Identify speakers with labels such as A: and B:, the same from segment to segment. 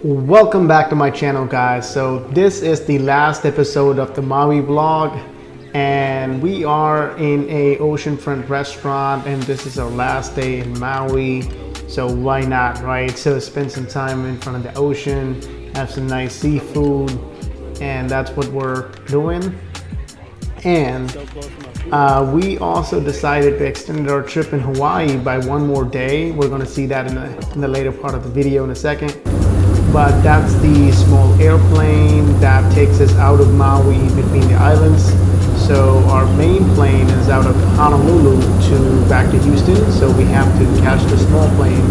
A: Welcome back to my channel, guys. So this is the last episode of the Maui vlog, and we are in a oceanfront restaurant, and this is our last day in Maui, so why not, right? So spend some time in front of the ocean, have some nice seafood, and that's what we're doing. And we also decided to extend our trip in Hawaii by one more day. We're going to see that in the later part of the video in a second. But that's the small airplane that takes us out of Maui between the islands. So our main plane is out of Honolulu to back to Houston. So we have to catch the small plane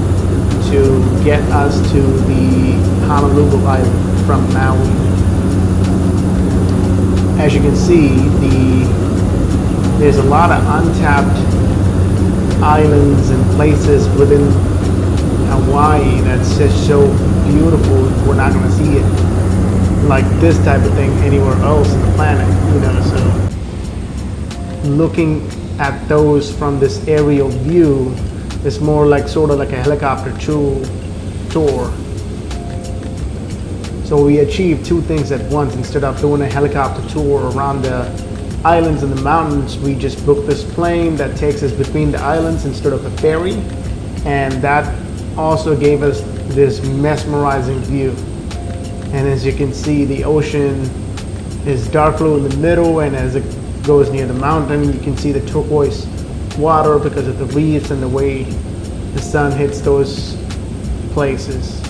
A: to get us to the Honolulu island from Maui. As you can see, there's a lot of untapped islands and places within Hawaii that's just so beautiful. We're not going to see it like this type of thing anywhere else on the planet, you know. So looking at those from this aerial view is more like sort of like a helicopter tour. So we achieved two things at once. Instead of doing a helicopter tour around the islands and the mountains, we just booked this plane that takes us between the islands instead of a ferry, and that also gave us this mesmerizing view. And as you can see, the ocean is dark blue in the middle, and as it goes near the mountain, you can see the turquoise water because of the reefs and the way the sun hits those places.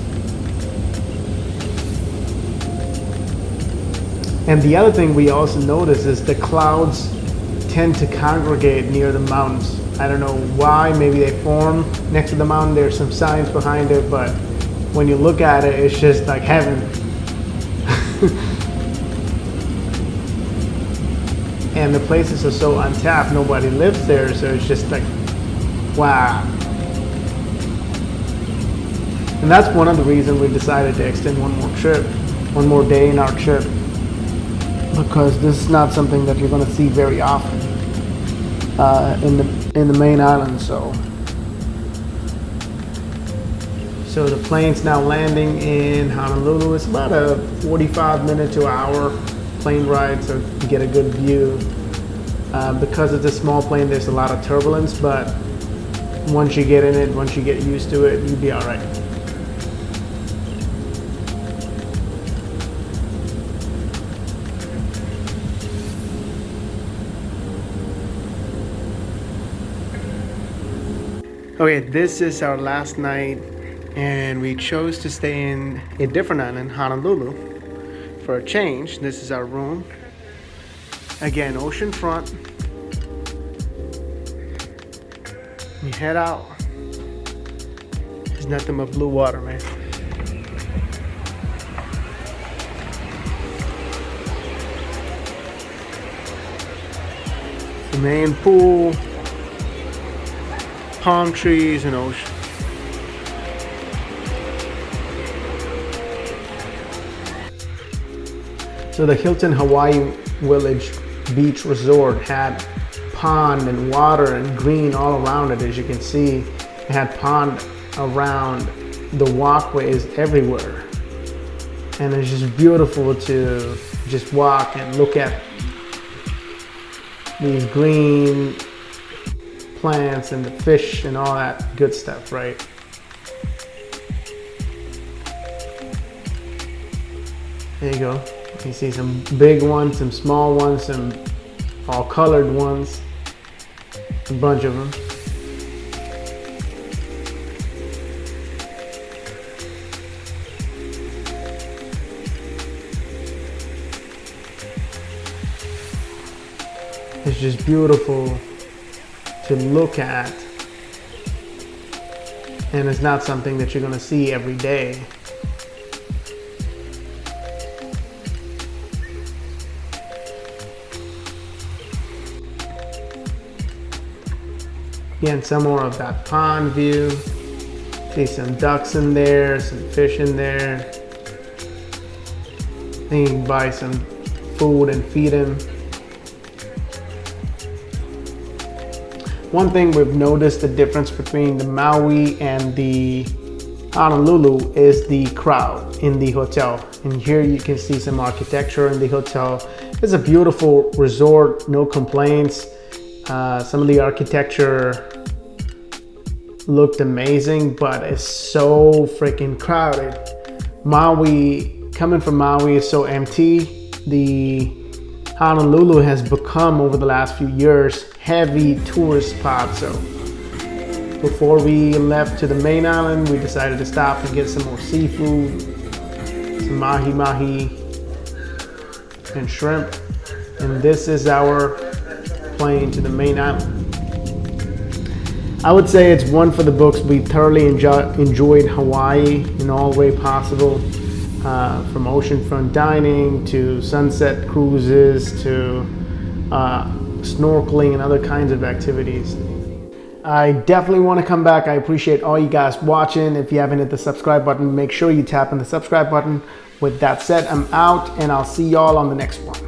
A: And the other thing we also notice is the clouds tend to congregate near the mountains. I don't know why, maybe they form next to the mountain. There's some science behind it, but when you look at it, it's just like heaven. And the places are so untapped, nobody lives there, so it's just like, wow. And that's one of the reasons we decided to extend one more day in our trip, because this is not something that you're going to see very often in the main island. So the plane's now landing in Honolulu. It's about a 45-minute to hour plane ride, so you get a good view. Because it's a small plane, there's a lot of turbulence, but once you get in it, once you get used to it, you'll be all right. Okay, this is our last night, and we chose to stay in a different island, Honolulu, for a change. This is our room. Again, oceanfront. You head out. There's nothing but blue water, man. The main pool, palm trees, and ocean. So the Hilton Hawaii Village Beach Resort had pond and water and green all around it. As you can see, it had pond around the walkways everywhere. And it's just beautiful to just walk and look at these green plants and the fish and all that good stuff, right? There you go. You see some big ones, some small ones, some all colored ones, a bunch of them. It's just beautiful to look at, and it's not something that you're going to see every day. Again, some more of that pond view. See some ducks in there, some fish in there. Then you can buy some food and feed them. One thing we've noticed the difference between the Maui and the Honolulu is the crowd in the hotel. And here you can see some architecture in the hotel. It's a beautiful resort, no complaints. Some of the architecture looked amazing, but it's so freaking crowded. Maui, coming from Maui, is so empty. The Honolulu has become, over the last few years, heavy tourist spot. So before we left to the main island, we decided to stop and get some more seafood, some mahi and shrimp. And this is our plane to the main island. I would say it's one for the books. We thoroughly enjoyed Hawaii in all way possible, from oceanfront dining to sunset cruises to snorkeling and other kinds of activities. I definitely want to come back. I appreciate all you guys watching. If you haven't hit the subscribe button, make sure you tap on the subscribe button. With that said, I'm out, and I'll see y'all on the next one.